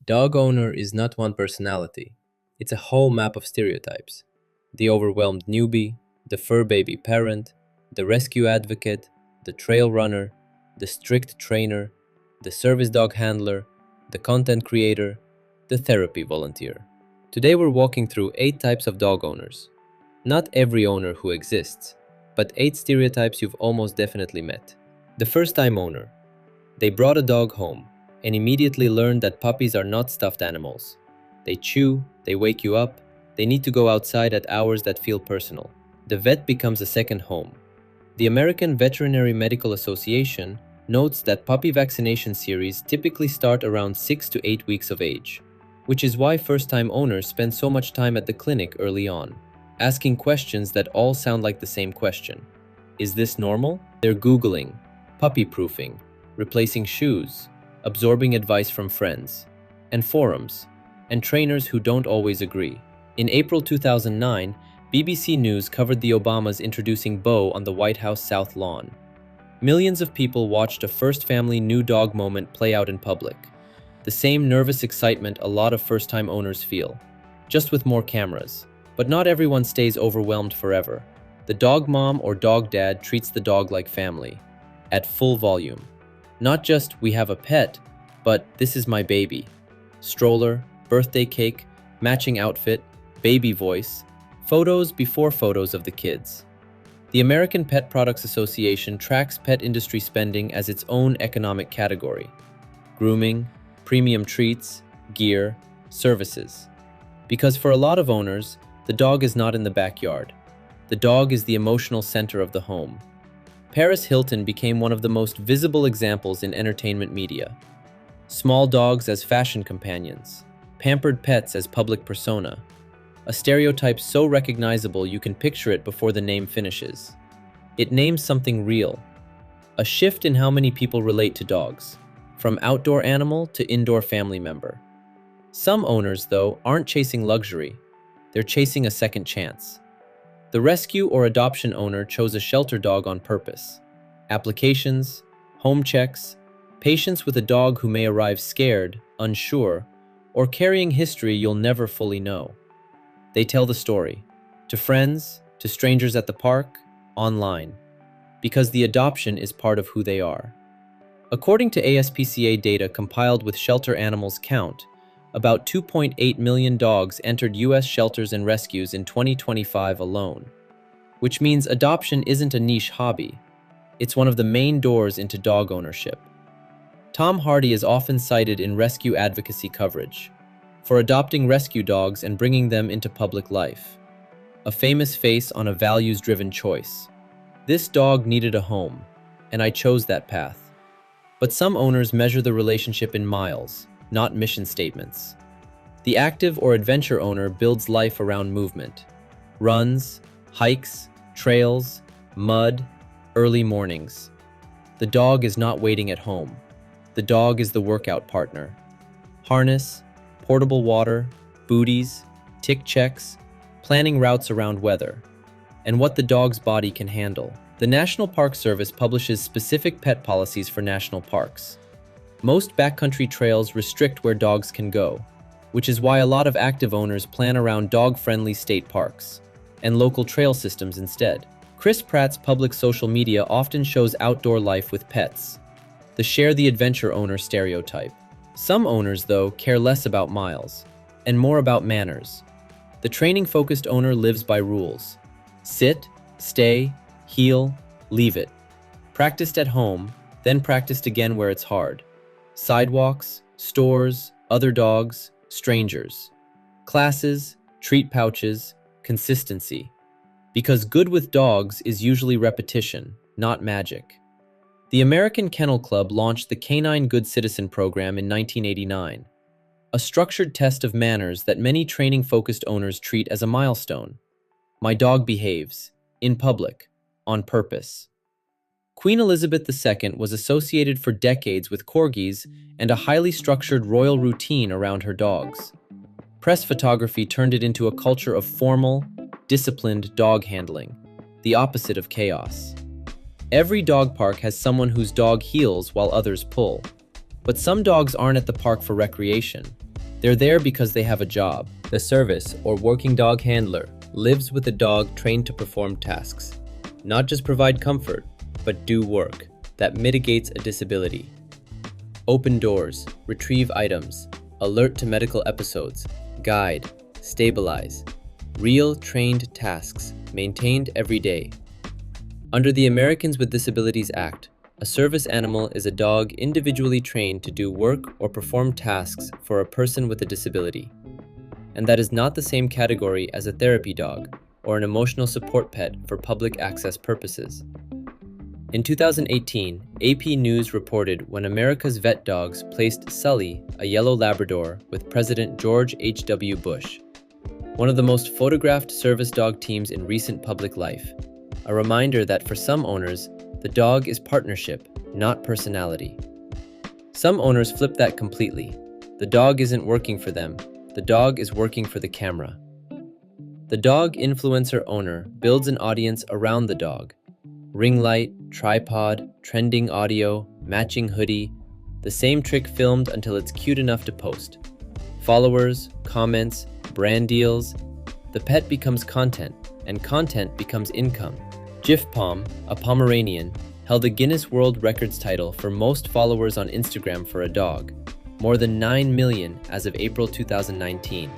Dog owner is not one personality. It's a whole map of stereotypes. The overwhelmed newbie, the fur baby parent, the rescue advocate, the trail runner, the strict trainer, the service dog handler, the content creator, the therapy volunteer. Today we're walking through 8 types of dog owners. Not every owner who exists, but 8 stereotypes you've almost definitely met. The first time owner. They brought a dog home and immediately learned that puppies are not stuffed animals. They chew, they wake you up, they need to go outside at hours that feel personal. The vet becomes a second home. The American Veterinary Medical Association notes that puppy vaccination series typically start around 6 to 8 weeks of age, which is why first-time owners spend so much time at the clinic early on, asking questions that all sound like the same question. Is this normal? They're Googling, puppy-proofing, replacing shoes, absorbing advice from friends, and forums, and trainers who don't always agree. In April 2009, BBC News covered the Obamas introducing Bo on the White House South Lawn. Millions of people watched a first family new dog moment play out in public. The same nervous excitement a lot of first-time owners feel, just with more cameras. But not everyone stays overwhelmed forever. The dog mom or dog dad treats the dog like family, at full volume. Not just, we have a pet, but this is my baby. Stroller, birthday cake, matching outfit, baby voice, photos before photos of the kids. The American Pet Products Association tracks pet industry spending as its own economic category. Grooming, premium treats, gear, services. Because for a lot of owners, the dog is not in the backyard. The dog is the emotional center of the home. Paris Hilton became one of the most visible examples in entertainment media. Small dogs as fashion companions, pampered pets as public persona, a stereotype so recognizable you can picture it before the name finishes. It names something real, a shift in how many people relate to dogs, from outdoor animal to indoor family member. Some owners, though, aren't chasing luxury, they're chasing a second chance. The rescue or adoption owner chose a shelter dog on purpose. Applications, home checks, patience with a dog who may arrive scared, unsure, or carrying history you'll never fully know. They tell the story, to friends, to strangers at the park, online, because the adoption is part of who they are. According to ASPCA data compiled with Shelter Animals Count, about 2.8 million dogs entered U.S. shelters and rescues in 2025 alone, which means adoption isn't a niche hobby. It's one of the main doors into dog ownership. Tom Hardy is often cited in rescue advocacy coverage for adopting rescue dogs and bringing them into public life. A famous face on a values-driven choice. This dog needed a home, and I chose that path. But some owners measure the relationship in miles, not mission statements. The active or adventure owner builds life around movement. Runs, hikes, trails, mud, early mornings. The dog is not waiting at home. The dog is the workout partner. Harness, portable water, booties, tick checks, planning routes around weather, and what the dog's body can handle. The National Park Service publishes specific pet policies for national parks. Most backcountry trails restrict where dogs can go, which is why a lot of active owners plan around dog-friendly state parks and local trail systems instead. Chris Pratt's public social media often shows outdoor life with pets, the share the adventure owner stereotype. Some owners, though, care less about miles and more about manners. The training-focused owner lives by rules. Sit, stay, heel, leave it. Practiced at home, then practiced again where it's hard. Sidewalks, stores, other dogs, strangers. Classes, treat pouches, consistency. Because good with dogs is usually repetition, not magic. The American Kennel Club launched the Canine Good Citizen program in 1989, a structured test of manners that many training-focused owners treat as a milestone. My dog behaves, in public, on purpose. Queen Elizabeth II was associated for decades with corgis and a highly structured royal routine around her dogs. Press photography turned it into a culture of formal, disciplined dog handling, the opposite of chaos. Every dog park has someone whose dog heels while others pull. But some dogs aren't at the park for recreation. They're there because they have a job. The service, or working dog handler, lives with a dog trained to perform tasks. Not just provide comfort, but do work that mitigates a disability. Open doors, retrieve items, alert to medical episodes, guide, stabilize. Real trained tasks, maintained every day. Under the Americans with Disabilities Act, a service animal is a dog individually trained to do work or perform tasks for a person with a disability. And that is not the same category as a therapy dog or an emotional support pet for public access purposes. In 2018, AP News reported when America's vet dogs placed Sully, a yellow Labrador, with President George H.W. Bush, one of the most photographed service dog teams in recent public life. A reminder that for some owners, the dog is partnership, not personality. Some owners flip that completely. The dog isn't working for them, the dog is working for the camera. The dog influencer owner builds an audience around the dog. Ring light, tripod, trending audio, matching hoodie, the same trick filmed until it's cute enough to post. Followers, comments, brand deals. The pet becomes content, and content becomes income. Jif Pom, a Pomeranian, held a Guinness World Records title for most followers on Instagram for a dog, more than 9 million as of April 2019.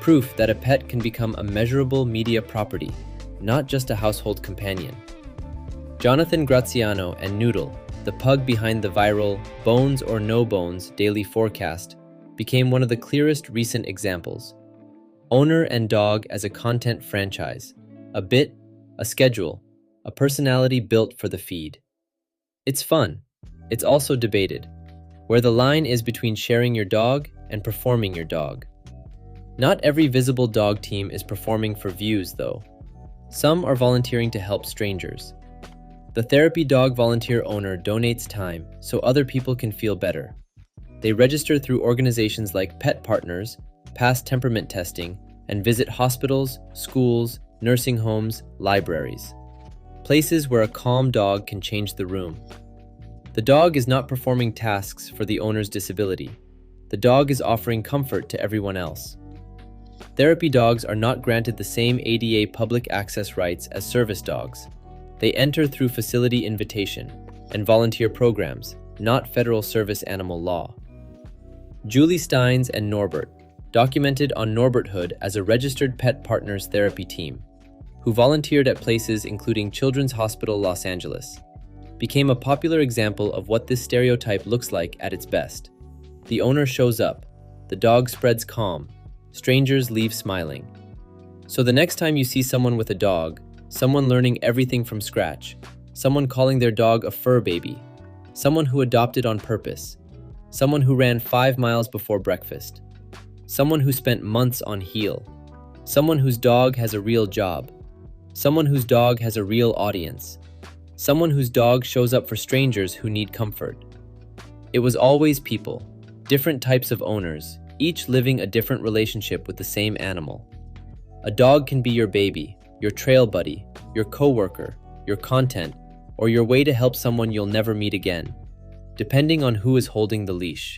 Proof that a pet can become a measurable media property, not just a household companion. Jonathan Graziano and Noodle, the pug behind the viral Bones or No Bones daily forecast, became one of the clearest recent examples. Owner and dog as a content franchise, a bit, a schedule, a personality built for the feed. It's fun. It's also debated, where the line is between sharing your dog and performing your dog. Not every visible dog team is performing for views, though. Some are volunteering to help strangers. The therapy dog volunteer owner donates time so other people can feel better. They register through organizations like Pet Partners, pass temperament testing, and visit hospitals, schools, nursing homes, libraries. Places where a calm dog can change the room. The dog is not performing tasks for the owner's disability. The dog is offering comfort to everyone else. Therapy dogs are not granted the same ADA public access rights as service dogs. They enter through facility invitation and volunteer programs, not federal service animal law. Julie Steins and Norbert, documented on Norberthood as a registered Pet Partners therapy team, who volunteered at places including Children's Hospital Los Angeles, became a popular example of what this stereotype looks like at its best. The owner shows up, the dog spreads calm, strangers leave smiling. So the next time you see someone with a dog, someone learning everything from scratch, someone calling their dog a fur baby, someone who adopted on purpose, someone who ran 5 miles before breakfast, someone who spent months on heel, someone whose dog has a real job, someone whose dog has a real audience, someone whose dog shows up for strangers who need comfort. It was always people, different types of owners, each living a different relationship with the same animal. A dog can be your baby, your trail buddy, your coworker, your content, or your way to help someone you'll never meet again, depending on who is holding the leash.